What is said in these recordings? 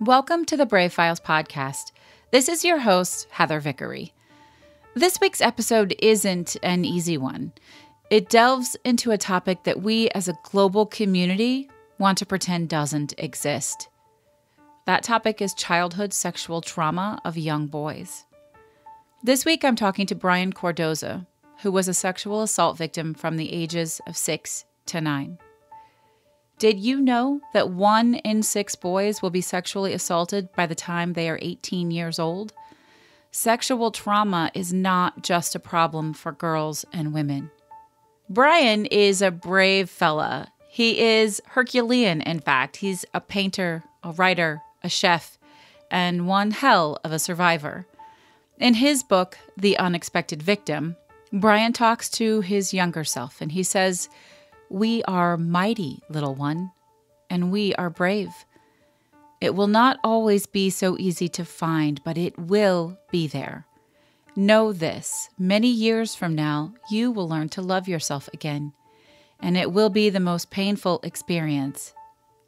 Welcome to the Brave Files podcast. This is your host, Heather Vickery. This week's episode isn't an easy one. It delves into a topic that we as a global community want to pretend doesn't exist. That topic is childhood sexual trauma of young boys. This week I'm talking to Brian Cardoza, who was a sexual assault victim from the ages of 6 to 9. Did you know that 1 in 6 boys will be sexually assaulted by the time they are 18 years old? Sexual trauma is not just a problem for girls and women. Brian is a brave fella. He is Herculean, in fact. He's a painter, a writer, a chef, and one hell of a survivor. In his book, The Unexpected Victim, Brian talks to his younger self, and he says, "We are mighty, little one, and we are brave. It will not always be so easy to find, but it will be there. Know this, many years from now, you will learn to love yourself again, and it will be the most painful experience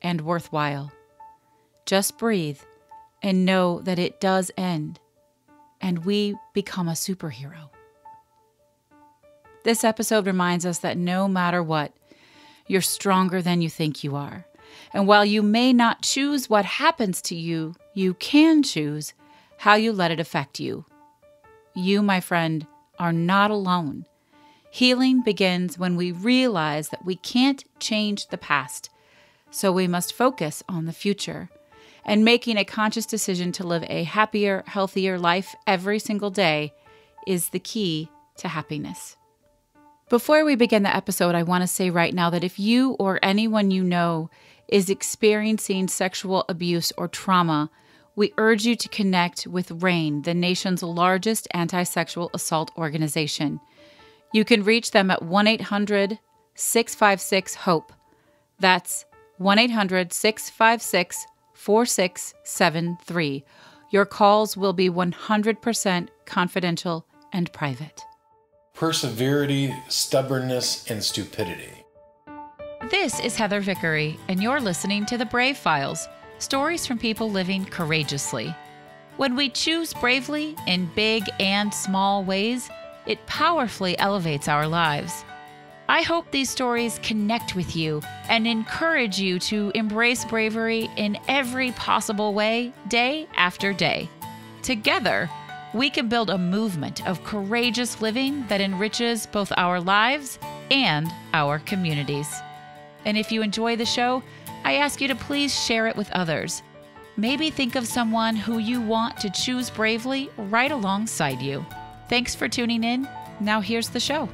and worthwhile. Just breathe and know that it does end, and we become a superhero." This episode reminds us that no matter what, you're stronger than you think you are. And while you may not choose what happens to you, you can choose how you let it affect you. You, my friend, are not alone. Healing begins when we realize that we can't change the past, so we must focus on the future. And making a conscious decision to live a happier, healthier life every single day is the key to happiness. Before we begin the episode, I want to say right now that if you or anyone you know is experiencing sexual abuse or trauma, we urge you to connect with RAINN, the nation's largest anti-sexual assault organization. You can reach them at 1-800-656-HOPE. That's 1-800-656-4673. Your calls will be 100% confidential and private. Perseverity, Stubbornness, and Stupidity. This is Heather Vickery, and you're listening to The Brave Files, stories from people living courageously. When we choose bravely in big and small ways, it powerfully elevates our lives. I hope these stories connect with you and encourage you to embrace bravery in every possible way, day after day. Together, we can build a movement of courageous living that enriches both our lives and our communities. And if you enjoy the show, I ask you to please share it with others. Maybe think of someone who you want to choose bravely right alongside you. Thanks for tuning in. Now here's the show.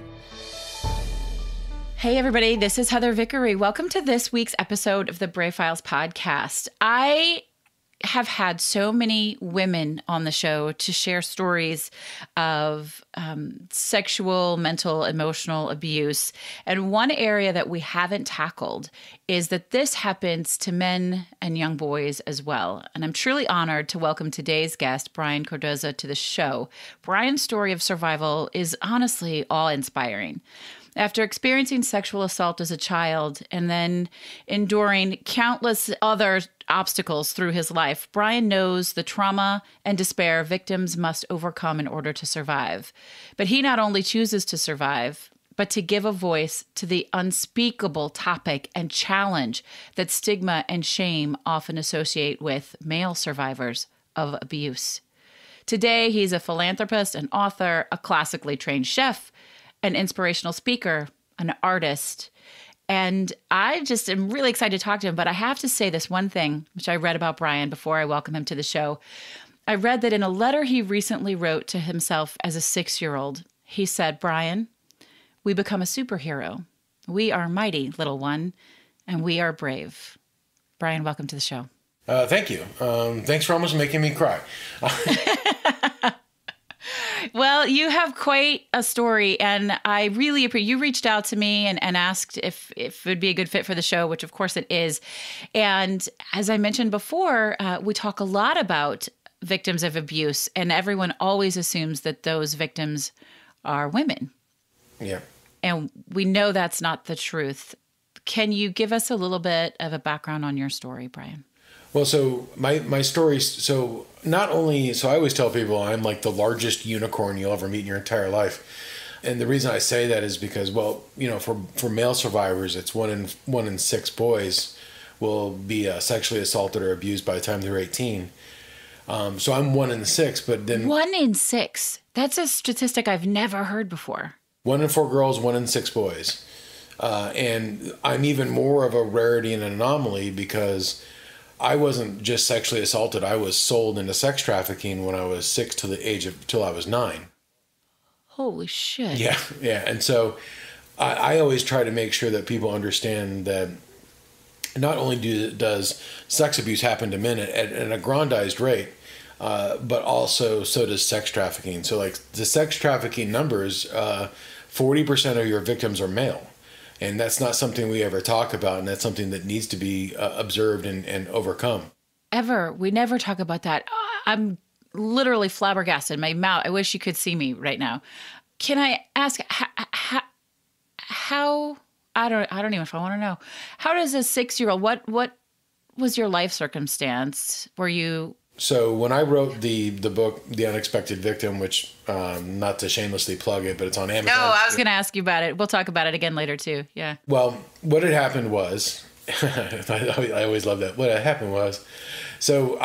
Hey everybody, this is Heather Vickery. Welcome to this week's episode of the Brave Files podcast. I have had so many women on the show to share stories of sexual, mental, emotional abuse. And one area that we haven't tackled is that this happens to men and young boys as well. And I'm truly honored to welcome today's guest, Brian Cardoza, to the show. Brian's story of survival is honestly awe-inspiring. After experiencing sexual assault as a child and then enduring countless other obstacles through his life, Brian knows the trauma and despair victims must overcome in order to survive. But he not only chooses to survive, but to give a voice to the unspeakable topic and challenge that stigma and shame often associate with male survivors of abuse. Today, he's a philanthropist, an author, a classically trained chef, an inspirational speaker, an artist. And I just am really excited to talk to him. But I have to say this one thing, which I read about Brian before I welcome him to the show. I read that in a letter he recently wrote to himself as a 6-year-old, he said, "Brian, we become a superhero. We are mighty, little one, and we are brave." Brian, welcome to the show. Thank you. Thanks for almost making me cry. Well, you have quite a story, and I really appreciate you reached out to me and asked if it would be a good fit for the show, which of course it is. And as I mentioned before, we talk a lot about victims of abuse, and everyone always assumes that those victims are women. Yeah. And we know that's not the truth. Can you give us a little bit of a background on your story, Brian? Well, so my story, so not only, so I always tell people I'm like the largest unicorn you'll ever meet in your entire life. And the reason I say that is because, well, for male survivors, it's one in six boys will be sexually assaulted or abused by the time they're 18. So I'm one in six, but then 1 in 6. That's a statistic I've never heard before. 1 in 4 girls, 1 in 6 boys. And I'm even more of a rarity and an anomaly because I wasn't just sexually assaulted. I was sold into sex trafficking when I was 6 till I was 9. Holy shit. Yeah, yeah. And so I always try to make sure that people understand that not only does sex abuse happen to men at an aggrandized rate, but also so does sex trafficking. So like the sex trafficking numbers, 40% of your victims are male. And that's not something we ever talk about. And that's something that needs to be observed and overcome. We never talk about that. I'm literally flabbergasted. My mouth, I wish you could see me right now. Can I ask how I don't even know if I want to know. How does a 6-year-old, what was your life circumstance? Were you... So when I wrote the book, The Unexpected Victim, which, not to shamelessly plug it, but it's on Amazon. No, I was going to ask you about it. We'll talk about it again later too. Yeah. Well, what had happened was, I always love that. What had happened was, so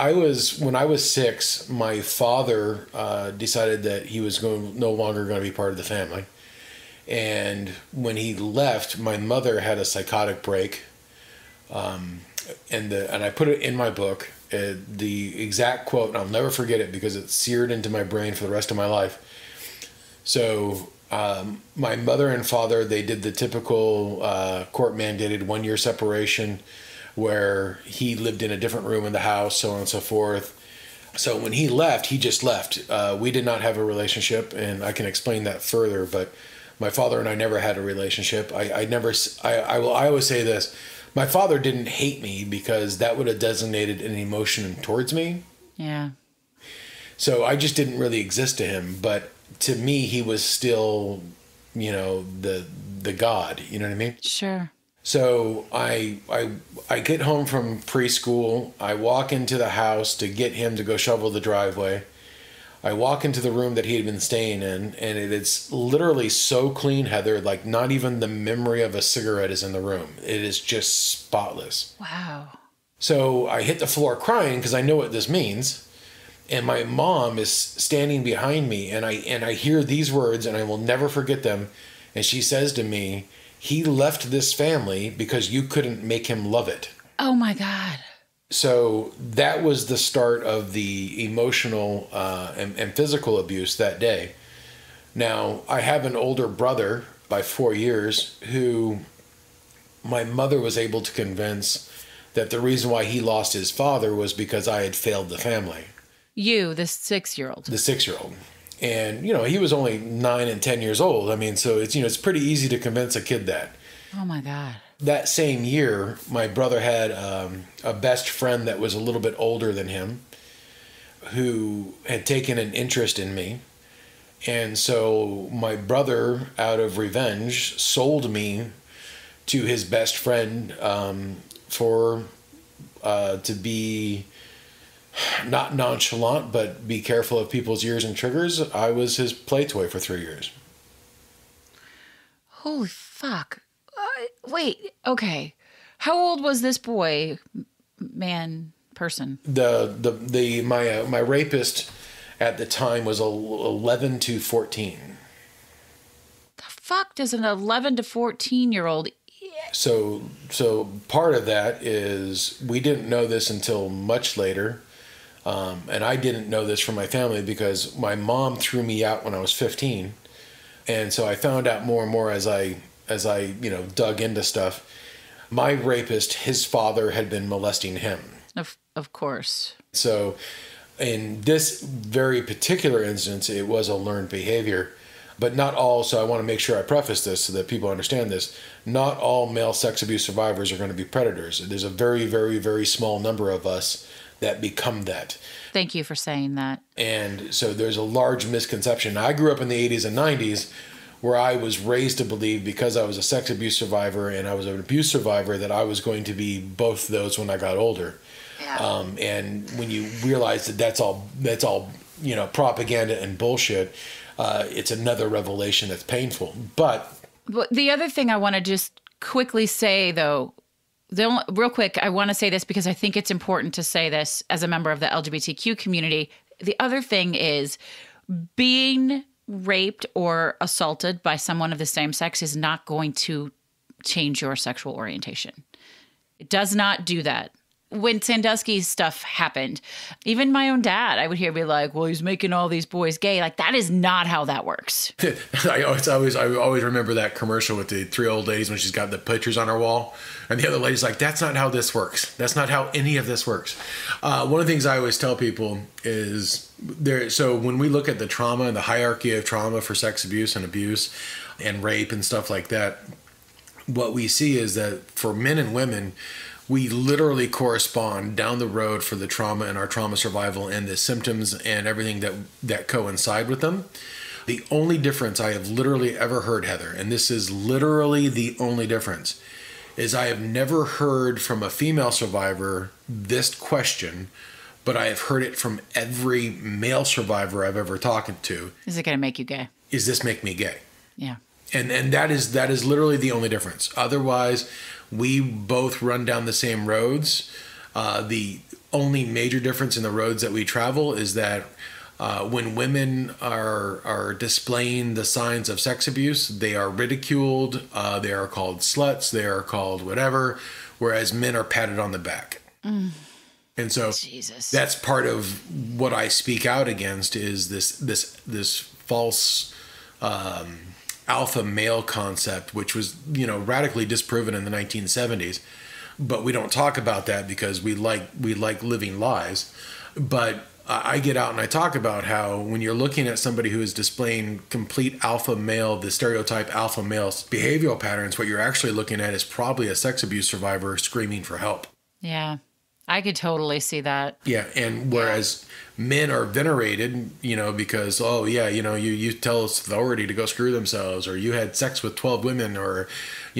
when I was 6, my father decided that he was no longer going to be part of the family. And when he left, my mother had a psychotic break. And I put it in my book, the exact quote, and I'll never forget it because it's seared into my brain for the rest of my life. So my mother and father, they did the typical court-mandated 1-year separation where he lived in a different room in the house, so on and so forth. So when he left, he just left. We did not have a relationship, and I can explain that further, but my father and I never had a relationship. I always say this. My father didn't hate me because that would have designated an emotion towards me. Yeah. So I just didn't really exist to him. But to me, he was still, the God. You know what I mean? Sure. So I get home from preschool. I walk into the house to get him to go shovel the driveway. I walk into the room that he had been staying in, and it's literally so clean, Heather, like not even the memory of a cigarette is in the room. It is just spotless. Wow. So I hit the floor crying because I know what this means. And my mom is standing behind me, and I hear these words, and I will never forget them. And she says to me, "He left this family because you couldn't make him love it." Oh my God. So that was the start of the emotional and physical abuse that day. Now, I have an older brother by 4 years who my mother was able to convince that the reason why he lost his father was because I had failed the family. You, the 6-year-old. The 6-year-old. And, he was only 9 and 10 years old. I mean, so it's pretty easy to convince a kid that. Oh my God. That same year, my brother had a best friend that was a little bit older than him who had taken an interest in me. And so my brother, out of revenge, sold me to his best friend to be not nonchalant, but be careful of people's ears and triggers. I was his play toy for 3 years. Holy fuck. Wait, okay. How old was this boy, person? My rapist at the time was 11 to 14. The fuck does an 11 to 14-year-old? So part of that is we didn't know this until much later, and I didn't know this from my family because my mom threw me out when I was 15, and so I found out more and more as I dug into stuff. My rapist, his father had been molesting him. Of course. So in this very particular instance, it was a learned behavior, but not all. So I want to make sure I preface this so that people understand this. Not all male sex abuse survivors are going to be predators. There's a very, very, very small number of us that become that. Thank you for saying that. And so there's a large misconception. I grew up in the 80s and 90s where I was raised to believe because I was a sex abuse survivor and I was an abuse survivor that I was going to be both those when I got older. And when you realize that that's all, propaganda and bullshit, it's another revelation that's painful. But the other thing I want to just quickly say, though, real quick, I want to say this because I think it's important to say this as a member of the LGBTQ community. The other thing is being raped or assaulted by someone of the same sex is not going to change your sexual orientation. It does not do that. When Sandusky's stuff happened, even my own dad, I would hear be like, well, he's making all these boys gay. Like, that is not how that works. I always remember that commercial with the 3 old ladies when she's got the pictures on her wall. And the other lady's like, that's not how this works. That's not how any of this works. One of the things I always tell people is so when we look at the trauma and the hierarchy of trauma for sex abuse and rape and stuff like that, what we see is that for men and women, we literally correspond down the road for the trauma and our trauma survival and the symptoms and everything that coincide with them. The only difference I have literally ever heard, Heather, and this is literally the only difference, is I have never heard from a female survivor this question, but I have heard it from every male survivor I've ever talked to. Is it going to make you gay? Is this make me gay? Yeah. And that is literally the only difference. Otherwise, we both run down the same roads. The only major difference in the roads that we travel is that when women are displaying the signs of sex abuse, they are ridiculed, they are called sluts, they are called whatever, whereas men are patted on the back. And so that's part of what I speak out against is this false alpha male concept, which was, radically disproven in the 1970s. But we don't talk about that because we like living lies. But I get out and I talk about how when you're looking at somebody who is displaying complete alpha male, the stereotype alpha male behavioral patterns, what you're actually looking at is probably a sex abuse survivor screaming for help. Yeah, I could totally see that. Yeah, and whereas men are venerated, because, you tell authority to go screw themselves, or you had sex with 12 women, or,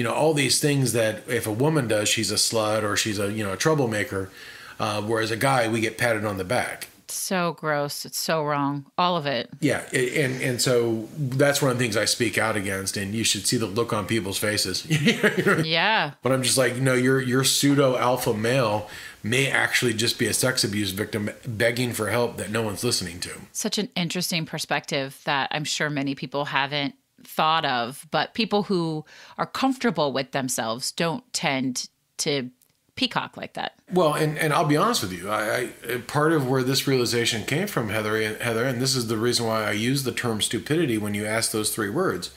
all these things that if a woman does, she's a slut or she's a troublemaker. Whereas a guy, we get patted on the back. It's so gross. It's so wrong. All of it. Yeah. And so that's one of the things I speak out against, and you should see the look on people's faces. Yeah. But I'm just like, your pseudo alpha male may actually just be a sex abuse victim begging for help that no one's listening to. Such an interesting perspective that I'm sure many people haven't thought of, but people who are comfortable with themselves don't tend to peacock like that. Well, and I'll be honest with you, I part of where this realization came from, Heather, and this is the reason why I use the term stupidity when you ask those 3 words.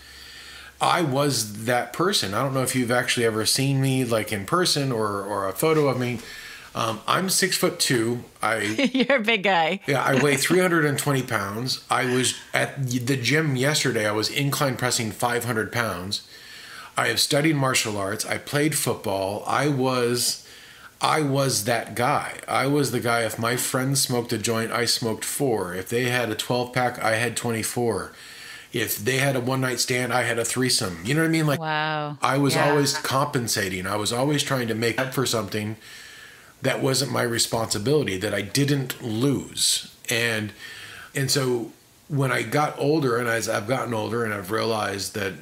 I was that person. I don't know if you've actually ever seen me like in person or a photo of me. I'm 6'2". You're a big guy. Yeah, I weigh 320 pounds. I was at the gym yesterday. I was incline pressing 500 pounds. I have studied martial arts. I played football. I was that guy. I was the guy, if my friends smoked a joint, I smoked 4. If they had a 12-pack, I had 24. If they had a one-night stand, I had a threesome. You know what I mean? Like, wow. I was always compensating. I was always trying to make up for something that wasn't my responsibility, that I didn't lose. And so when I got older, and as I've gotten older and I've realized that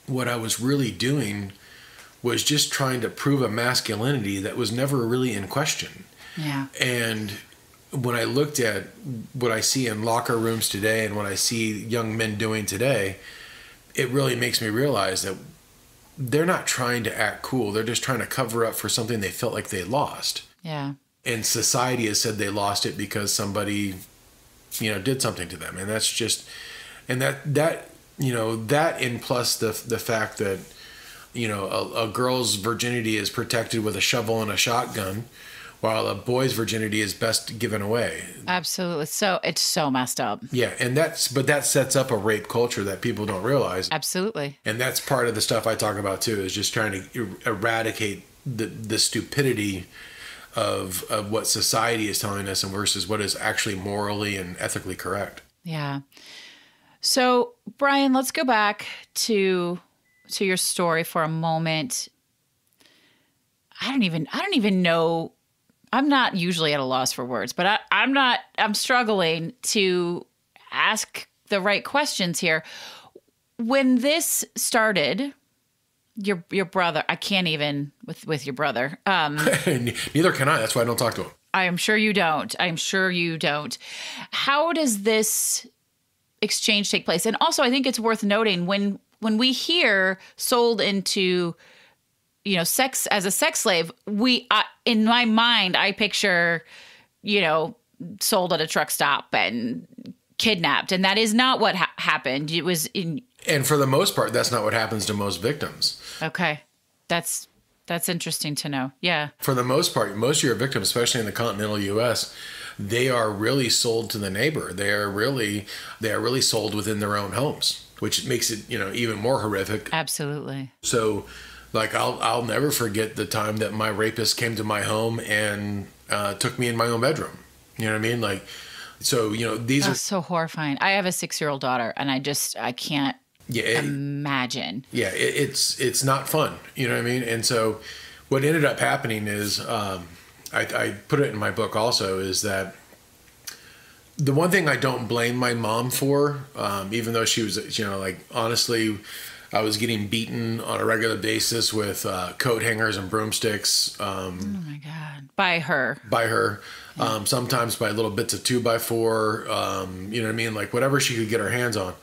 what I was really doing was just trying to prove a masculinity that was never really in question. Yeah. And when I looked at what I see in locker rooms today and what I see young men doing today, it really makes me realize that they're not trying to act cool. They're just trying to cover up for something they felt like they lost. Yeah. And society has said they lost it because somebody, did something to them. And that's just, and that and plus the fact that, a girl's virginity is protected with a shovel and a shotgun, while a boy's virginity is best given away. Absolutely. So it's so messed up. Yeah. And that sets up a rape culture that people don't realize. Absolutely. And that's part of the stuff I talk about too, is just trying to eradicate the stupidity of what society is telling us and versus what is actually morally and ethically correct. Yeah. So Brian, let's go back to your story for a moment. I don't even know I'm not usually at a loss for words, but I'm struggling to ask the right questions here. When this started, your brother, I can't even with your brother. Neither can I. That's why I don't talk to him. I am sure you don't. I'm sure you don't. How does this exchange take place? And also, I think it's worth noting when we hear sold into, sex as a sex slave, in my mind, I picture, sold at a truck stop and kidnapped. And that is not what happened. It was And for the most part, that's not what happens to most victims. Okay. That's interesting to know. Yeah. For the most part, most of your victims, especially in the continental U.S., they are really sold to the neighbor. They are really sold within their own homes, which makes it, even more horrific. Absolutely. So, like, I'll never forget the time that my rapist came to my home and took me in my own bedroom. You know what I mean? Like, so, these are so horrifying. I have a 6-year-old daughter, and I can't imagine. Yeah, it's not fun. You know what I mean? And so what ended up happening is, I put it in my book also, is that the one thing I don't blame my mom for, even though she was, honestly, I was getting beaten on a regular basis with coat hangers and broomsticks. Oh my God. By her. Yeah. Sometimes by little bits of 2x4, you know what I mean? Like whatever she could get her hands on.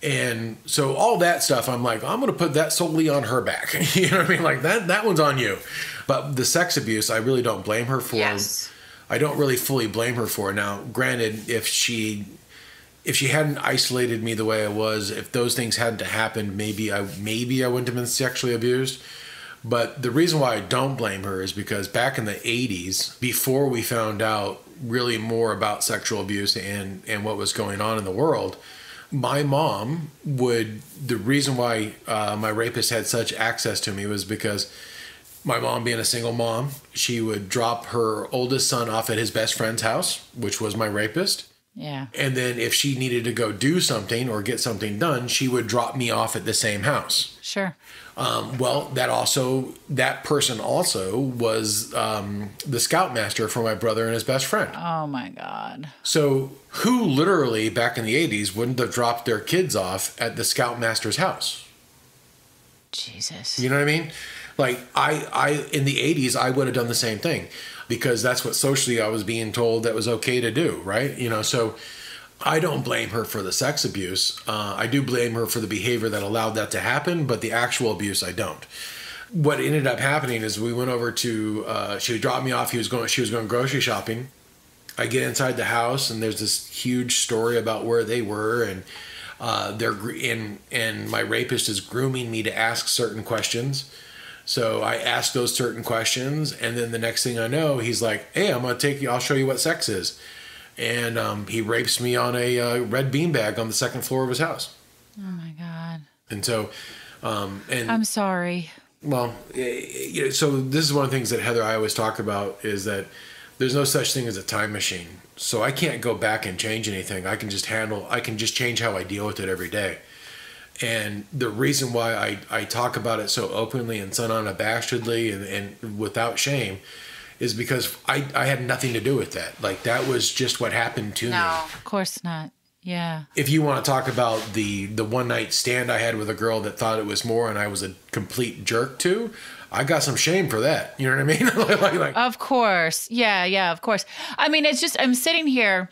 And so all that stuff, I'm like, I'm going to put that solely on her back. You know what I mean? Like that one's on you. But the sex abuse, I really don't blame her for. Yes. I don't really fully blame her for. Now, granted, if she hadn't isolated me the way I was, if those things hadn't happened, maybe I wouldn't have been sexually abused. But the reason why I don't blame her is because back in the 80s, before we found out really more about sexual abuse and what was going on in the world, my mom the reason why my rapist had such access to me was because my mom, being a single mom, she would drop her oldest son off at his best friend's house, which was my rapist. Yeah. And then if she needed to go do something or get something done, she would drop me off at the same house. Sure. Well, that person also was the scoutmaster for my brother and his best friend. Oh my God. So who literally back in the 80s wouldn't have dropped their kids off at the scoutmaster's house? Jesus. You know what I mean? Like I in the 80s, I would have done the same thing because that's what socially I was being told that was okay to do. Right. So I don't blame her for the sex abuse. I do blame her for the behavior that allowed that to happen, but the actual abuse, I don't. What ended up happening is we went over to, she dropped me off. She was going grocery shopping. I get inside the house and there's this huge story about where they were and and my rapist is grooming me to ask certain questions. So I asked those certain questions, and then the next thing I know, he's like, "Hey, I'll show you what sex is." And he rapes me on a red beanbag on the second floor of his house. Oh my God. And so, and I'm sorry. Well, so this is one of the things that Heather, I always talk about is that there's no such thing as a time machine. So I can't go back and change anything. I can just change how I deal with it every day. And the reason why I talk about it so openly and so unabashedly and without shame is because I had nothing to do with that. Like, that was just what happened to me. No, of course not. Yeah. If you want to talk about the one night stand I had with a girl that thought it was more and I was a complete jerk to, I got some shame for that. You know what I mean? like, of course. Yeah, of course. I mean, it's just, I'm sitting here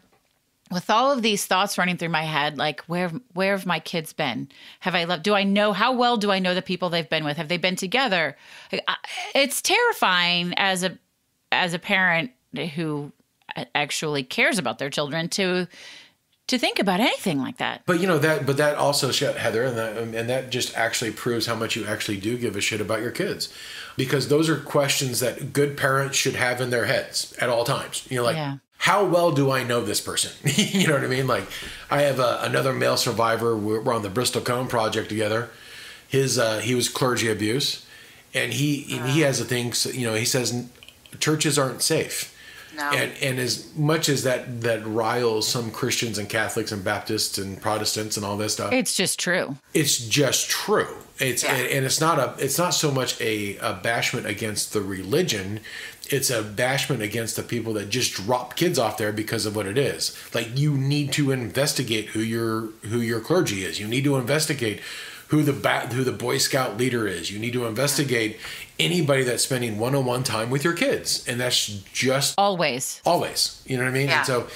with all of these thoughts running through my head, like where have my kids been? Have I loved? How well do I know the people they've been with? Have they been together? It's terrifying as a parent who actually cares about their children to think about anything like that. But that also, Heather, and that just actually proves how much you actually do give a shit about your kids, because those are questions that good parents should have in their heads at all times. Yeah. How well do I know this person? You know what I mean? Like, I have another male survivor. We're on the Bristol Cone project together. He was clergy abuse, and he has a thing. He says churches aren't safe. No. And as much as that riles some Christians and Catholics and Baptists and Protestants and all this stuff, it's just true. It's just true. And it's not so much a bashment against the religion. It's a bashment against the people that just drop kids off there because of what it is. Like, you need to investigate who your clergy is. You need to investigate who the Boy Scout leader is. You need to investigate anybody that's spending one-on-one time with your kids. And that's just always. You know what I mean? Yeah. And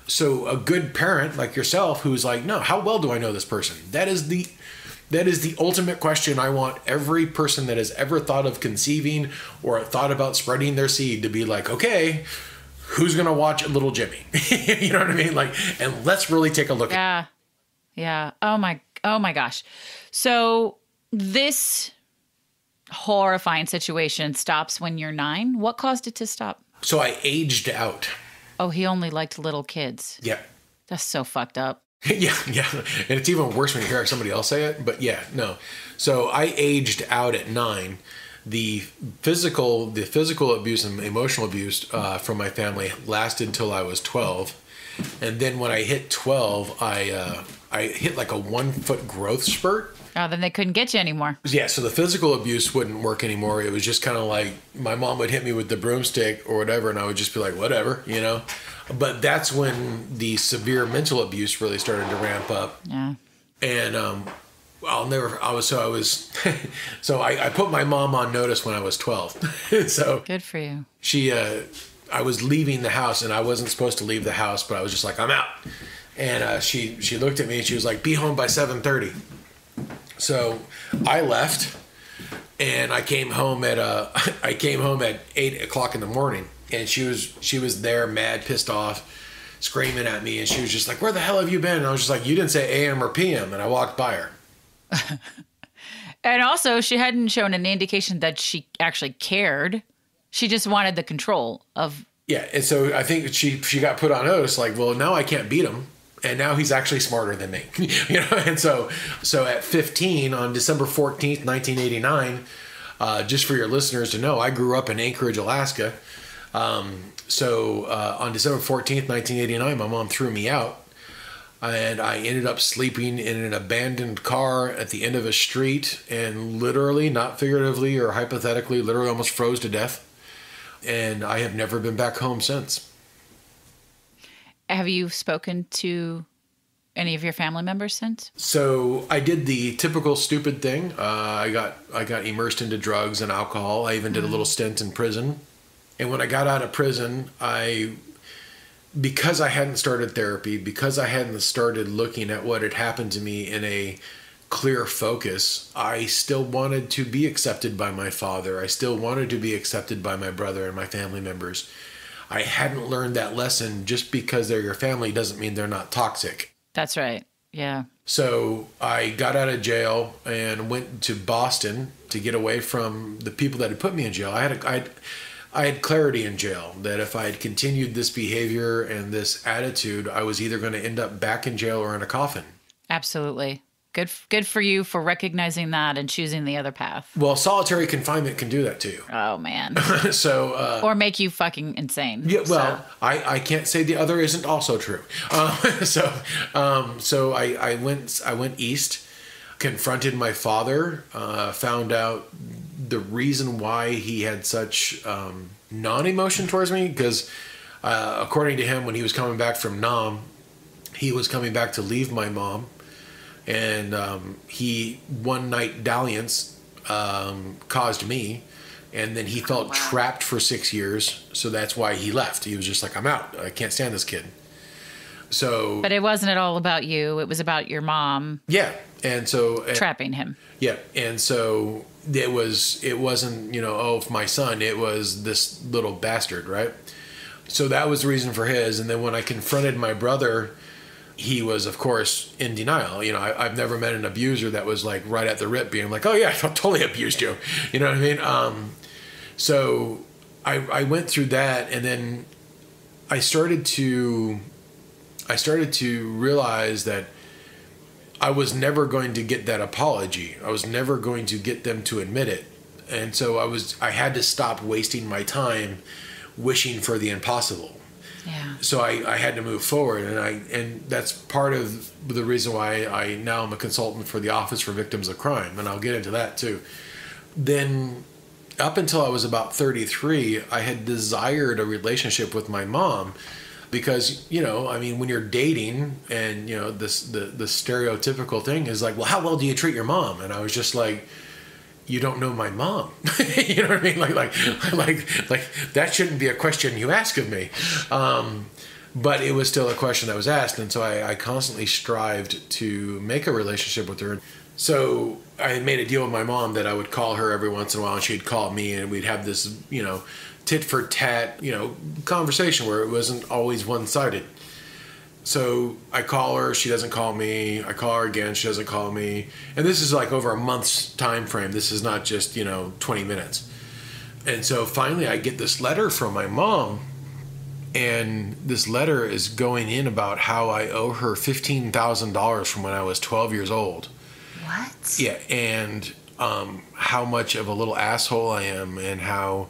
so a good parent like yourself who's like, no, how well do I know this person? That is the ultimate question I want every person that has ever thought of conceiving or thought about spreading their seed to be like, okay, who's going to watch Little Jimmy? You know what I mean? Like, and let's really take a look at it. Yeah. Oh my gosh. So this horrifying situation stops when you're 9. What caused it to stop? So I aged out. Oh, he only liked little kids. Yeah. That's so fucked up. Yeah. And it's even worse when you hear somebody else say it. But yeah, no. So I aged out at 9. The physical abuse and emotional abuse from my family lasted till I was 12. And then when I hit 12, I hit like a 1-foot growth spurt. Oh, then they couldn't get you anymore. Yeah, so the physical abuse wouldn't work anymore. It was just kind of like my mom would hit me with the broomstick or whatever, and I would just be like, whatever, you know? But that's when the severe mental abuse really started to ramp up. Yeah. And I put my mom on notice when I was 12. So good for you. I was leaving the house, and I wasn't supposed to leave the house, but I was just like, I'm out. And she looked at me and she was like, be home by 7:30. So I left, and I came home at 8 o'clock in the morning, and she was there, mad, pissed off, screaming at me, and she was just like, where the hell have you been? And I was just like, you didn't say AM or PM, and I walked by her. And also, she hadn't shown any indication that she actually cared. She just wanted the control of. Yeah, and so I think she got put on notice, like, well, now I can't beat him, and now he's actually smarter than me, you know. And so at 15, on December 14th, 1989, just for your listeners to know, I grew up in Anchorage, Alaska. On December 14th, 1989, my mom threw me out. And I ended up sleeping in an abandoned car at the end of a street, and literally, not figuratively or hypothetically, literally almost froze to death. And I have never been back home since. Have you spoken to any of your family members since? So I did the typical stupid thing. I got immersed into drugs and alcohol. I even did a little stint in prison. And when I got out of prison, because I hadn't started therapy, because I hadn't started looking at what had happened to me in a clear focus, I still wanted to be accepted by my father. I still wanted to be accepted by my brother and my family members. I hadn't learned that lesson. Just because they're your family doesn't mean they're not toxic. That's right. Yeah. So I got out of jail and went to Boston to get away from the people that had put me in jail. I had clarity in jail that if I had continued this behavior and this attitude, I was either going to end up back in jail or in a coffin. Absolutely. Good for you for recognizing that and choosing the other path. Well, solitary confinement can do that to you. Oh, man. So, or make you fucking insane. Yeah, well, so. I can't say the other isn't also true. So I went east, confronted my father, found out the reason why he had such non-emotion towards me, because according to him, when he was coming back from Nam, he was coming back to leave my mom, and he one night dalliance caused me, and then he felt trapped for 6 years, so that's why he left. He was just like, I'm out. I can't stand this kid. So, but it wasn't at all about you. It was about your mom. Yeah, and so trapping him. Yeah, and so it wasn't, my son. It was this little bastard, right? So that was the reason for his. And then when I confronted my brother, he was, of course, in denial. I've never met an abuser that was like right at the rip, being like, "Oh yeah, I totally abused you." You know what I mean? So I went through that, and then I started to realize that I was never going to get that apology. I was never going to get them to admit it. And so I had to stop wasting my time wishing for the impossible. Yeah. So I had to move forward, and that's part of the reason why I now am a consultant for the Office for Victims of Crime, and I'll get into that too. Then, up until I was about 33, I had desired a relationship with my mom, because I mean, when you're dating, and the stereotypical thing is like, well, how well do you treat your mom? And I was just like, you don't know my mom. You know what I mean? Like that shouldn't be a question you ask of me. But it was still a question that was asked. And so I constantly strived to make a relationship with her. So I made a deal with my mom that I would call her every once in a while, and she'd call me, and we'd have this, tit for tat, conversation where it wasn't always one-sided. So I call her, she doesn't call me. I call her again, she doesn't call me. And this is like over a month's time frame. This is not just, 20 minutes. And so finally I get this letter from my mom, and this letter is going in about how I owe her $15,000 from when I was 12 years old. What? Yeah, and how much of a little asshole I am, and how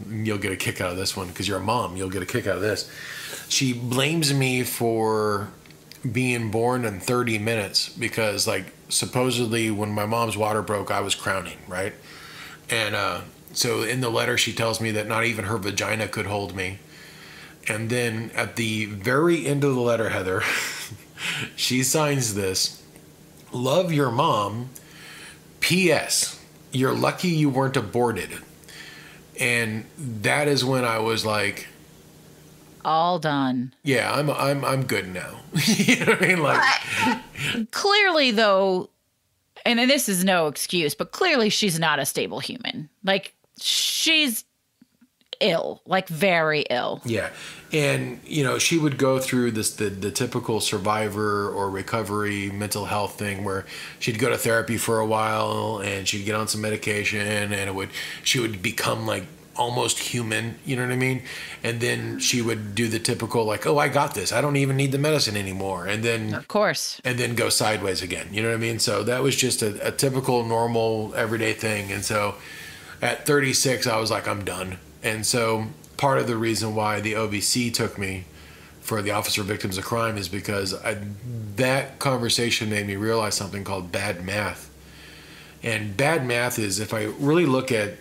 you'll get a kick out of this one because you're a mom. You'll get a kick out of this. She blames me for being born in 30 minutes because, like, supposedly when my mom's water broke, I was crowning, right? And so in the letter, she tells me that not even her vagina could hold me. And then at the very end of the letter, Heather, she signs this: "Love your mom. P.S. You're lucky you weren't aborted." And that is when I was like, all done. Yeah, I'm good now. You know what I mean? Like, clearly, though, and this is no excuse, but clearly she's not a stable human. Like, she's ill, like very ill. Yeah. And, she would go through the typical survivor or recovery mental health thing where she'd go to therapy for a while, and she'd get on some medication, and she would become like almost human, you know what I mean? And then she would do the typical, like, oh, I got this, I don't even need the medicine anymore. And then, of course, and then go sideways again, you know what I mean? So that was just a typical, normal, everyday thing. And so at 36, I was like, I'm done. And so part of the reason why the OVC took me for the Office for Victims of Crime is because that conversation made me realize something called bad math. And bad math is, if I really look at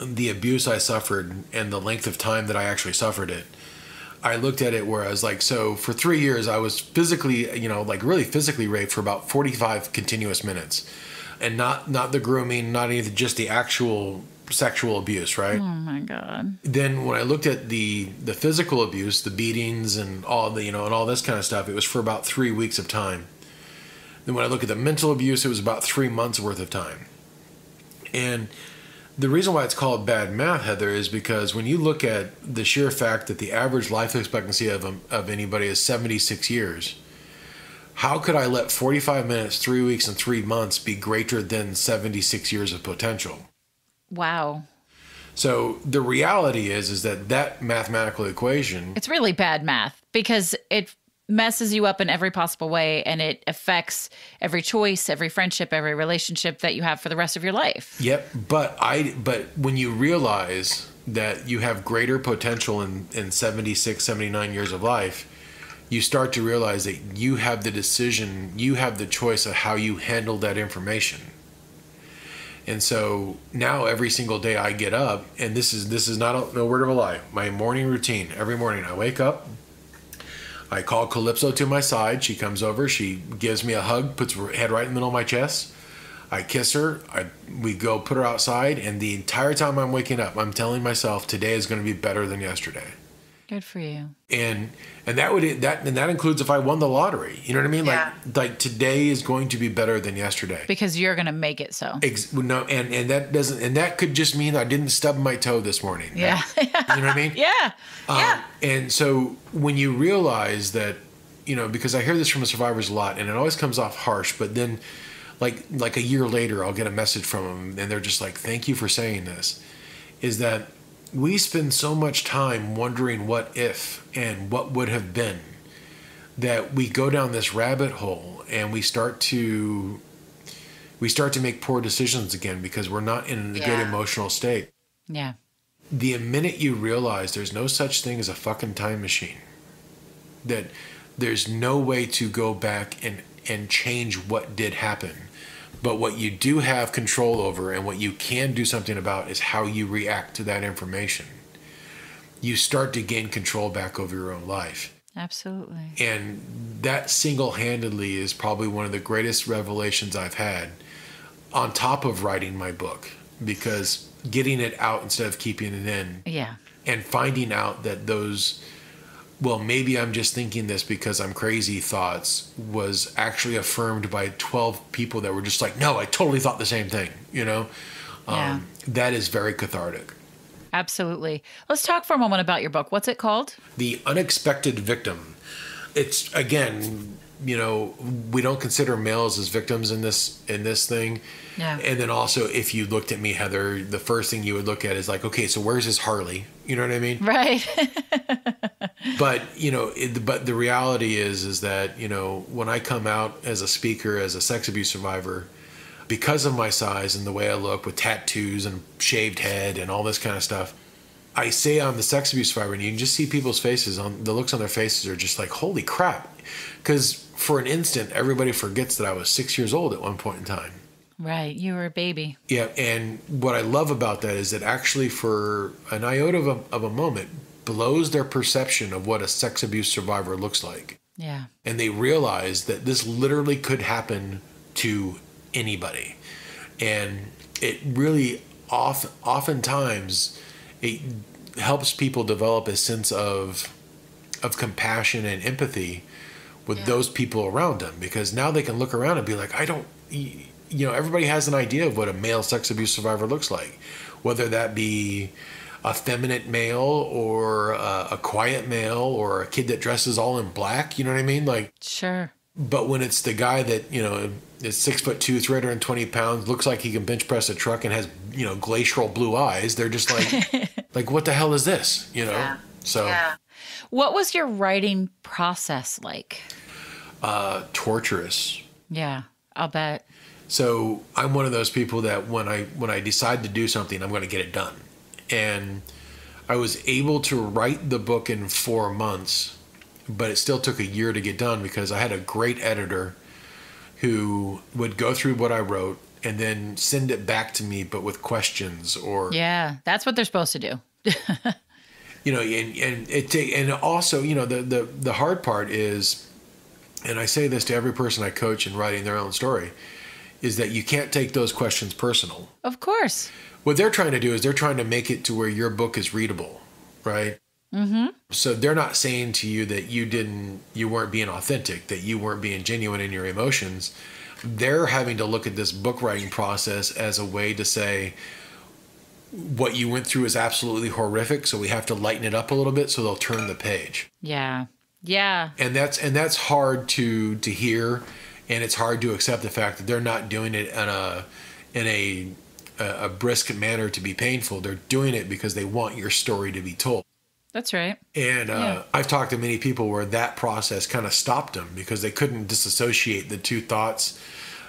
the abuse I suffered and the length of time that I actually suffered it, I looked at it where I was like, so for 3 years I was physically, really physically raped for about 45 continuous minutes. And not the grooming, not even just the actual sexual abuse, right? Oh my God. Then when I looked at the physical abuse, the beatings and all the, and all this kind of stuff, it was for about 3 weeks of time. Then when I look at the mental abuse, it was about 3 months worth of time. And the reason why it's called bad math, Heather, is because when you look at the sheer fact that the average life expectancy of anybody is 76 years, how could I let 45 minutes, 3 weeks, and 3 months be greater than 76 years of potential? Wow. So the reality is that mathematical equation... It's really bad math because it messes you up in every possible way, and it affects every choice, every friendship, every relationship that you have for the rest of your life. Yep. But when you realize that you have greater potential in 76, 79 years of life, you start to realize that you have the decision, you have the choice of how you handle that information. And so now every single day I get up, and this is not no word of a lie, my morning routine. Every morning I wake up, I call Calypso to my side. She comes over, she gives me a hug, puts her head right in the middle of my chest. I kiss her, we go put her outside, and the entire time I'm waking up, I'm telling myself today is going to be better than yesterday. Good for you. And that includes if I won the lottery. You know what I mean? Yeah. Like today is going to be better than yesterday. Because you're going to make it so. No, and that could just mean I didn't stub my toe this morning. Yeah. You know what I mean? Yeah. Yeah. And so when you realize that, because I hear this from the survivors a lot, and it always comes off harsh, but then like a year later, I'll get a message from them, and they're just like, "Thank you for saying this," is that we spend so much time wondering what if and what would have been that we go down this rabbit hole and we start to make poor decisions again because we're not in a good emotional state. Yeah. the minute you realize there's no such thing as a fucking time machine, that there's no way to go back and change what did happen, but what you do have control over and what you can do something about is how you react to that information, you start to gain control back over your own life. Absolutely. And that single-handedly is probably one of the greatest revelations I've had on top of writing my book, because getting it out instead of keeping it in. Yeah. And finding out that those, well, maybe I'm just thinking this because I'm crazy thoughts was actually affirmed by 12 people that were just like, no, I totally thought the same thing, you know? Yeah. That is very cathartic. Absolutely. Let's talk for a moment about your book. What's it called? The Unexpected Victim. It's, again, you know, we don't consider males as victims in this thing. Yeah. And then also, if you looked at me, Heather, the first thing you would look at is like, okay, so where's his Harley? You know what I mean? Right. But, you know, but the reality is that, you know, when I come out as a speaker, as a sex abuse survivor, because of my size and the way I look with tattoos and shaved head and all this kind of stuff, I say I'm the sex abuse survivor, and you can just see people's faces, on the looks on their faces are just like, holy crap. Because for an instant, everybody forgets that I was 6 years old at one point in time. Right. You were a baby. Yeah. And what I love about that is that actually for an iota of a moment blows their perception of what a sex abuse survivor looks like. Yeah. And they realize that this literally could happen to anybody. And it really oftentimes it helps people develop a sense of compassion and empathy with those people around them, because now they can look around and be like, you know, everybody has an idea of what a male sex abuse survivor looks like, whether that be a feminine male or a quiet male or a kid that dresses all in black. You know what I mean? Like, sure. But when it's the guy that, you know, is 6'2", 320 pounds, looks like he can bench press a truck and has, you know, glacial blue eyes, they're just like, like, what the hell is this? You know? Yeah. So, yeah. What was your writing process like? Torturous. Yeah, I'll bet. So I'm one of those people that when I decide to do something, I'm going to get it done. And I was able to write the book in 4 months, but it still took a year to get done because I had a great editor who would go through what I wrote and then send it back to me, but with questions or... Yeah, that's what they're supposed to do. You know, and also, you know, the hard part is, and I say this to every person I coach in writing their own story, is that you can't take those questions personal. Of course. What they're trying to do is they're trying to make it to where your book is readable, right? Mm-hmm. So they're not saying to you that you weren't being authentic, that you weren't being genuine in your emotions. They're having to look at this book writing process as a way to say, what you went through is absolutely horrific, so we have to lighten it up a little bit so they'll turn the page. Yeah. Yeah. And that's hard to hear, and it's hard to accept the fact that they're not doing it in a brisk manner to be painful. They're doing it because they want your story to be told. That's right. And I've talked to many people where that process kind of stopped them because they couldn't disassociate the two thoughts.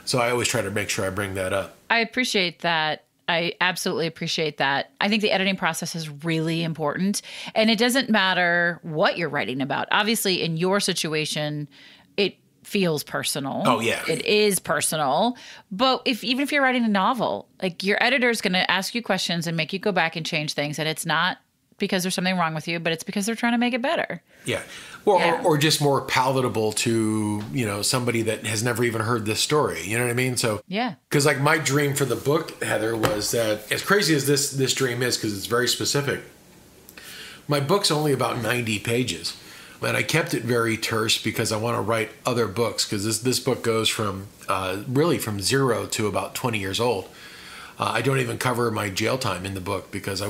So I always try to make sure I bring that up. I appreciate that. I absolutely appreciate that. I think the editing process is really important. And it doesn't matter what you're writing about. Obviously, in your situation, it feels personal. Oh, yeah. It is personal. But even if you're writing a novel, like your editor is going to ask you questions and make you go back and change things. And it's not because there's something wrong with you, but it's because they're trying to make it better. Yeah. Well, or just more palatable to, you know, somebody that has never even heard this story. You know what I mean? So, yeah. Because like my dream for the book, Heather, was that as crazy as this dream is, because it's very specific, my book's only about 90 pages. And I kept it very terse because I want to write other books, because this book goes from really from 0 to about 20 years old. I don't even cover my jail time in the book because I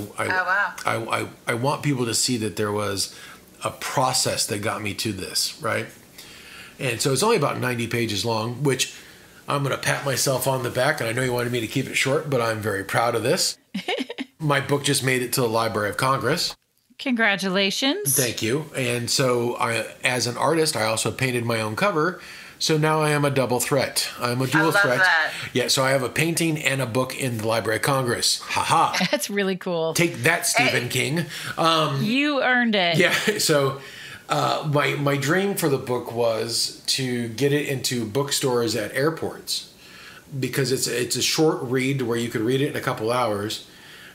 want people to see that there was a process that got me to this, right? And so it's only about 90 pages long, which I'm going to pat myself on the back. And I know you wanted me to keep it short, but I'm very proud of this. My book just made it to the Library of Congress. Congratulations. Thank you. And so as an artist, I also painted my own cover. So now I am a double threat. I'm a dual threat. That. Yeah, so I have a painting and a book in the Library of Congress. Ha. That's really cool. Take that, Stephen King. You earned it. Yeah, so my dream for the book was to get it into bookstores at airports, because it's a short read where you could read it in a couple hours.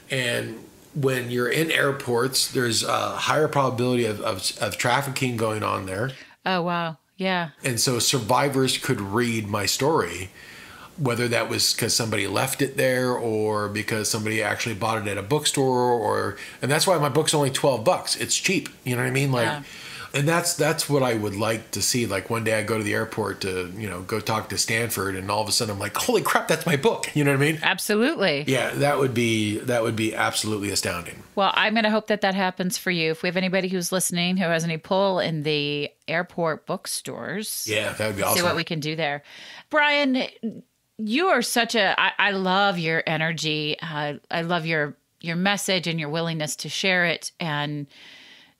And when you're in airports, there's a higher probability of trafficking going on there. Oh, wow. Yeah. And so survivors could read my story, whether that was because somebody left it there or because somebody actually bought it at a bookstore, and that's why my book's only $12. It's cheap. You know what I mean? Like, yeah. And that's what I would like to see. Like one day I go to the airport to, go talk to Stanford, and all of a sudden I'm like, holy crap, that's my book. You know what I mean? Absolutely. Yeah, that would be absolutely astounding. Well, I'm going to hope that happens for you. If we have anybody who's listening who has any pull in the airport bookstores. Yeah, that would be awesome. See what we can do there. Brian, you are I love your energy. I love your message and your willingness to share it and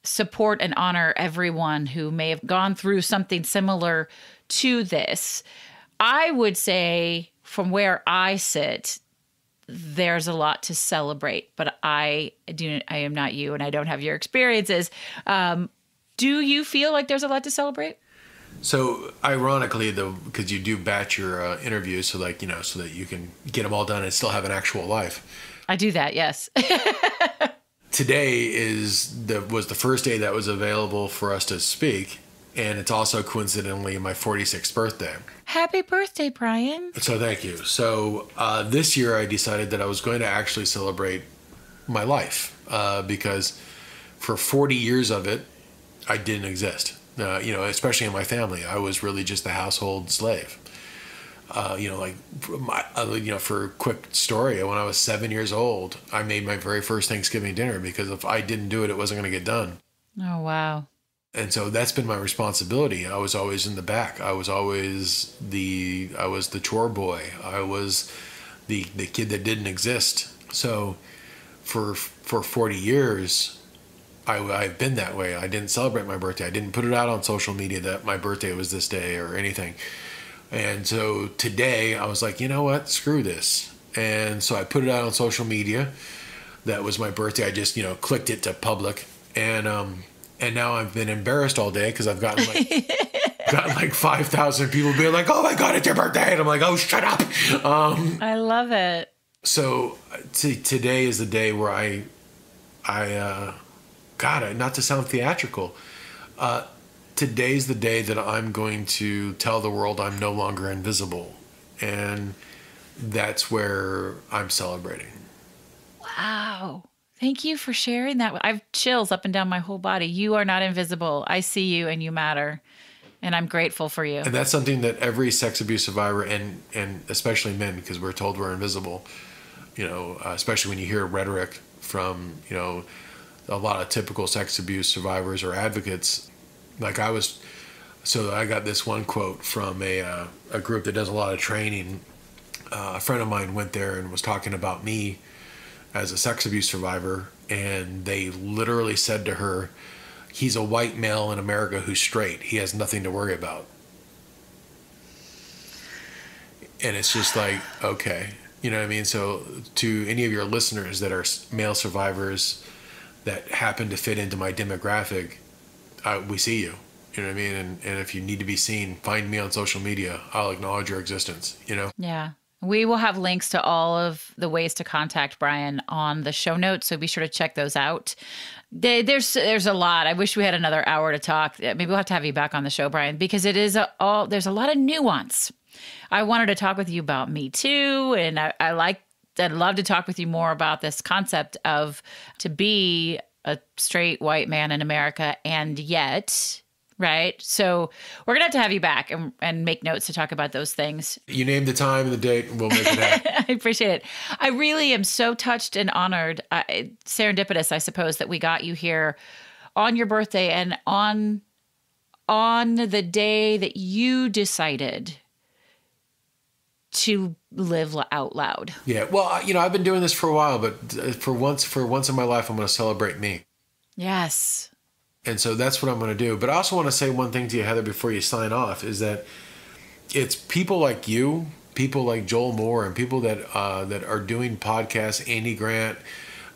support and honor everyone who may have gone through something similar to this. I would say from where I sit, there's a lot to celebrate, but I am not you, and I don't have your experiences. Do you feel like there's a lot to celebrate? So ironically, though, because you do batch your interviews, so that you can get them all done and still have an actual life. I do that, yes. Today was the first day that was available for us to speak, and it's also coincidentally my 46th birthday. Happy birthday, Brian. So thank you. So this year I decided that I was going to actually celebrate my life because for 40 years of it, I didn't exist. Especially in my family, I was really just a household slave. For a quick story, when I was 7 years old, I made my very first Thanksgiving dinner because if I didn't do it, it wasn't going to get done. Oh, wow. And so that's been my responsibility. I was always in the back. I was the chore boy. I was the kid that didn't exist. So for 40 years, I've been that way. I didn't celebrate my birthday. I didn't put it out on social media that my birthday was this day or anything. And so today I was like, you know what? Screw this. And so I put it out on social media. That was my birthday. I just, clicked it to public. And now I've been embarrassed all day because I've gotten like 5,000 people being like, oh my God, it's your birthday. And I'm like, oh, shut up. I love it. So today is the day where not to sound theatrical, today's the day that I'm going to tell the world I'm no longer invisible. And that's where I'm celebrating. Wow. Thank you for sharing that. I have chills up and down my whole body. You are not invisible. I see you and you matter. And I'm grateful for you. And that's something that every sex abuse survivor, and especially men, because we're told we're invisible, especially when you hear rhetoric from, a lot of typical sex abuse survivors or advocates. So I got this one quote from a group that does a lot of training. A friend of mine went there and was talking about me as a sex abuse survivor, and they literally said to her, he's a white male in America who's straight. He has nothing to worry about. And it's just like, okay. You know what I mean? So to any of your listeners that are male survivors that happen to fit into my demographic, we see you. You know what I mean? And if you need to be seen, find me on social media. I'll acknowledge your existence, Yeah. We will have links to all of the ways to contact Brian on the show notes, so be sure to check those out. There's a lot. I wish we had another hour to talk. Maybe we'll have to have you back on the show, Brian, because there's a lot of nuance. I wanted to talk with you about Me Too, and I'd love to talk with you more about this concept of to be a straight white man in America and yet... Right. So we're going to have you back and make notes to talk about those things. You name the time and the date, and we'll make it happen. I appreciate it. I really am so touched and honored. Serendipitous, I suppose, that we got you here on your birthday and on the day that you decided to live out loud. Yeah. Well, I've been doing this for a while, but for once in my life, I'm going to celebrate me. Yes. And so that's what I'm going to do. But I also want to say one thing to you, Heather, before you sign off, is that it's people like you, people like Joel Moore, and people that are doing podcasts, Andy Grant,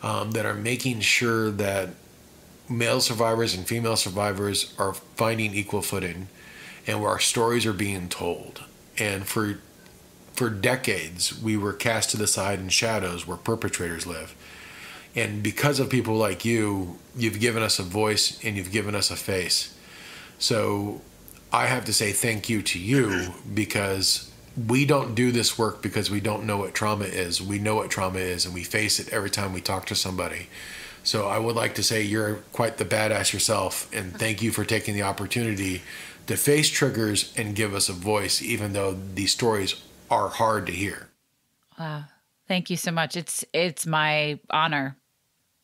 that are making sure that male survivors and female survivors are finding equal footing, and where our stories are being told. And for decades, we were cast to the side in shadows where perpetrators live. And because of people like you, you've given us a voice and you've given us a face. So I have to say thank you to you, because we don't do this work because we don't know what trauma is. We know what trauma is, and we face it every time we talk to somebody. So I would like to say you're quite the badass yourself, and thank you for taking the opportunity to face triggers and give us a voice, even though these stories are hard to hear. Wow. Thank you so much. It's my honor.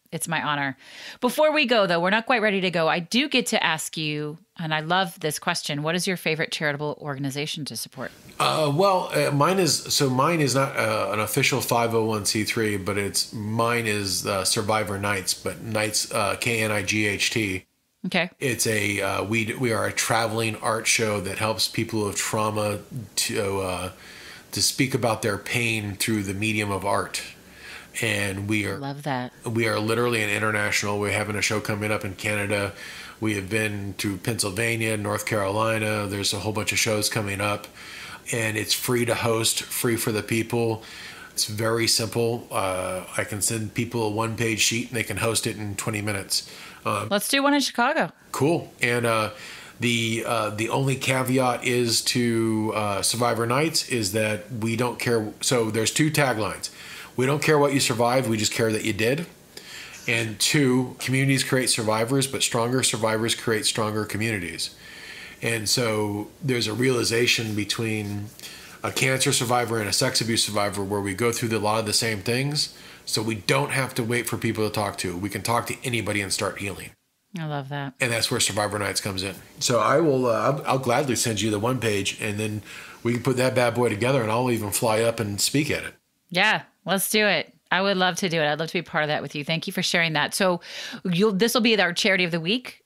It's my honor. Before we go, though, we're not quite ready to go. I do get to ask you, and I love this question, what is your favorite charitable organization to support? Mine is not an official 501c3, but mine is Survivor Nights, but Nights, Knight. Okay. It's we are a traveling art show that helps people with trauma to speak about their pain through the medium of art. And love that. We are literally an international. We're having a show coming up in Canada. We have been to Pennsylvania, North Carolina. There's a whole bunch of shows coming up, and it's free to host, free for the people. It's very simple. I can send people a one-page sheet, and they can host it in 20 minutes. Let's do one in Chicago. Cool. And the only caveat is to Survivor Nights is that we don't care. So there's two taglines. We don't care what you survived. We just care that you did. And 2, communities create survivors, but stronger survivors create stronger communities. And so there's a realization between a cancer survivor and a sex abuse survivor where we go through a lot of the same things. So we don't have to wait for people to talk to. We can talk to anybody and start healing. I love that. And that's where Survivor Nights comes in. So I will, I'll gladly send you the one page, and then we can put that bad boy together, and I'll even fly up and speak at it. Yeah, let's do it. I would love to do it. I'd love to be part of that with you. Thank you for sharing that. So this will be our charity of the week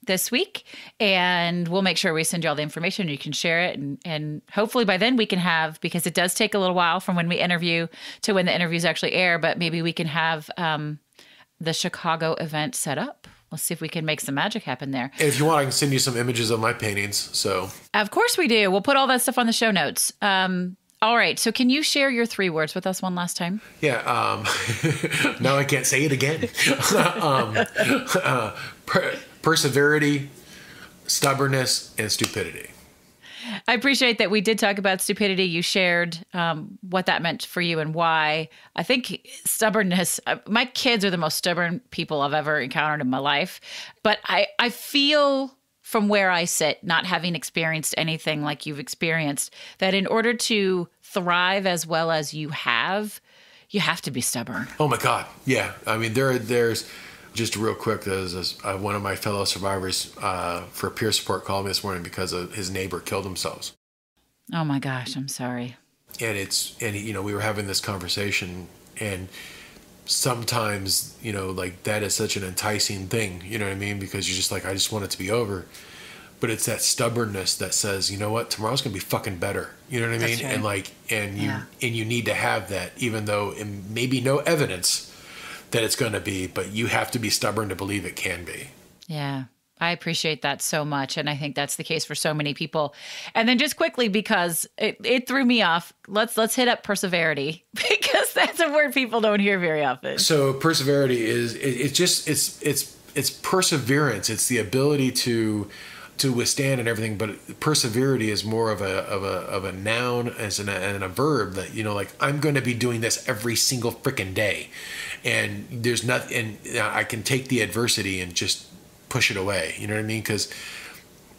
this week, and we'll make sure we send you all the information. You can share it, and hopefully by then we can have, because it does take a little while from when we interview to when the interviews actually air, but maybe we can have the Chicago event set up. Let's see if we can make some magic happen there. And if you want, I can send you some images of my paintings. So of course we do. We'll put all that stuff on the show notes. All right. So can you share your 3 words with us one last time? Yeah. Now I can't say it again. Perseverity, stubbornness, and stupidity. I appreciate that we did talk about stupidity. You shared what that meant for you and why. I think stubbornness, my kids are the most stubborn people I've ever encountered in my life. But I feel from where I sit, not having experienced anything like you've experienced, that in order to thrive as well as you have to be stubborn. Oh my God. Yeah. I mean, there's just real quick, there's one of my fellow survivors for peer support called me this morning because his neighbor killed themselves. Oh my gosh. I'm sorry. And we were having this conversation, and sometimes, like that is such an enticing thing, you know what I mean? Because you're just like, I just want it to be over. But it's that stubbornness that says, you know what, tomorrow's going to be fucking better. You know what I mean? Right. And you need to have that, even though it may be no evidence that it's going to be, but you have to be stubborn to believe it can be. Yeah. I appreciate that so much. And I think that's the case for so many people. And then just quickly, because it threw me off, let's hit up Perseverity, because that's a word people don't hear very often. So Perseverity is, it's perseverance. It's the ability to withstand and everything, but Perseverity is more of a noun and a verb that, like, I'm going to be doing this every single freaking day. And there's nothing, and I can take the adversity and just push it away. You know what I mean? Because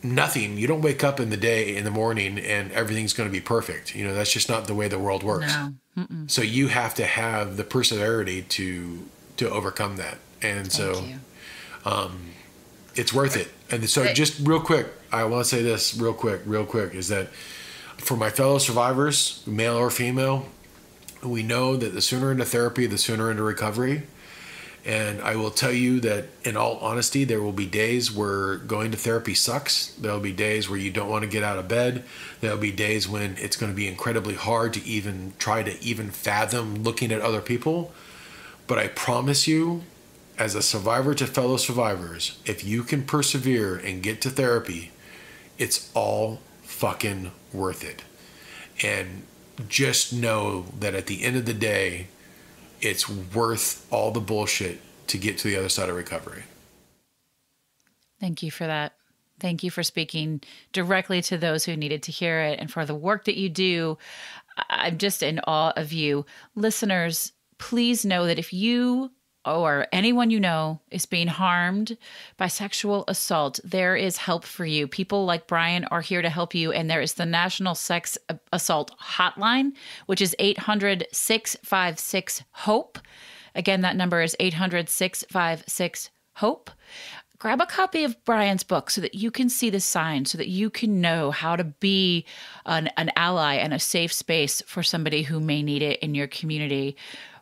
you don't wake up in the morning and everything's going to be perfect. That's just not the way the world works. No. Mm-mm. So you have to have the perseverity to overcome that. And so it's worth it. And so just real quick, I want to say this real quick, is that for my fellow survivors, male or female, we know that the sooner into therapy, the sooner into recovery. And I will tell you that in all honesty, there will be days where going to therapy sucks. There'll be days where you don't want to get out of bed. There'll be days when it's going to be incredibly hard to even try to even fathom looking at other people. But I promise you, as a survivor to fellow survivors, if you can persevere and get to therapy, it's all fucking worth it. And just know that at the end of the day, it's worth all the bullshit to get to the other side of recovery. Thank you for that. Thank you for speaking directly to those who needed to hear it, and for the work that you do. I'm just in awe of you. Listeners, please know that if you or anyone you know is being harmed by sexual assault, there is help for you. People like Brian are here to help you. And there is the National Sex Assault Hotline, which is 800-656-HOPE. Again, that number is 800-656-HOPE. Grab a copy of Brian's book so that you can see the signs, so that you can know how to be an ally and a safe space for somebody who may need it in your community.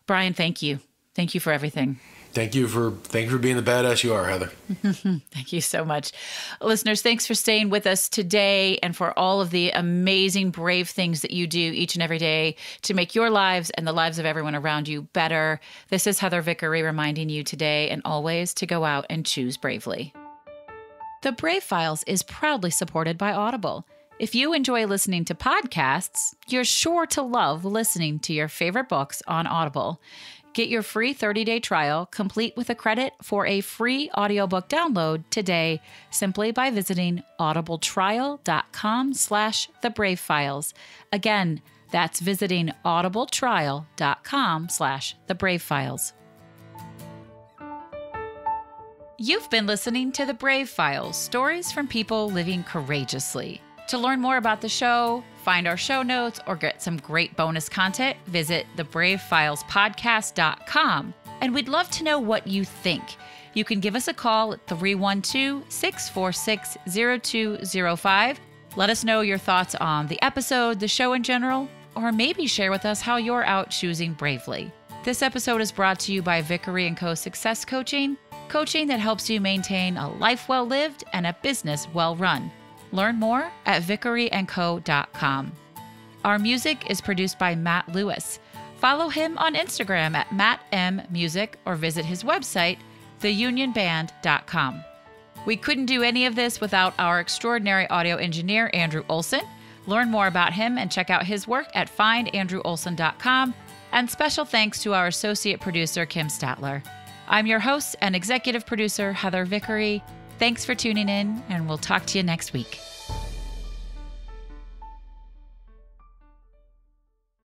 Brian, thank you. Thank you for everything. Thank you for being the badass you are, Heather. Thank you so much. Listeners, thanks for staying with us today and for all of the amazing, brave things that you do each and every day to make your lives and the lives of everyone around you better. This is Heather Vickery reminding you today and always to go out and choose bravely. The Brave Files is proudly supported by Audible. If you enjoy listening to podcasts, you're sure to love listening to your favorite books on Audible. Get your free 30-day trial, complete with a credit, for a free audiobook download today, simply by visiting audibletrial.com/thebravefiles. Again, that's visiting audibletrial.com/thebravefiles. You've been listening to The Brave Files, stories from people living courageously. To learn more about the show, find our show notes, or get some great bonus content, visit thebravefilespodcast.com. And we'd love to know what you think. You can give us a call at 312-646-0205. Let us know your thoughts on the episode, the show in general, or maybe share with us how you're out choosing bravely. This episode is brought to you by Vickery & Co. Success Coaching, coaching that helps you maintain a life well lived and a business well run. Learn more at vickeryandco.com. Our music is produced by Matt Lewis. Follow him on Instagram at mattmmusic or visit his website, theunionband.com. We couldn't do any of this without our extraordinary audio engineer, Andrew Olson. Learn more about him and check out his work at findandrewolson.com. And special thanks to our associate producer, Kim Statler. I'm your host and executive producer, Heather Vickery. Thanks for tuning in, and we'll talk to you next week.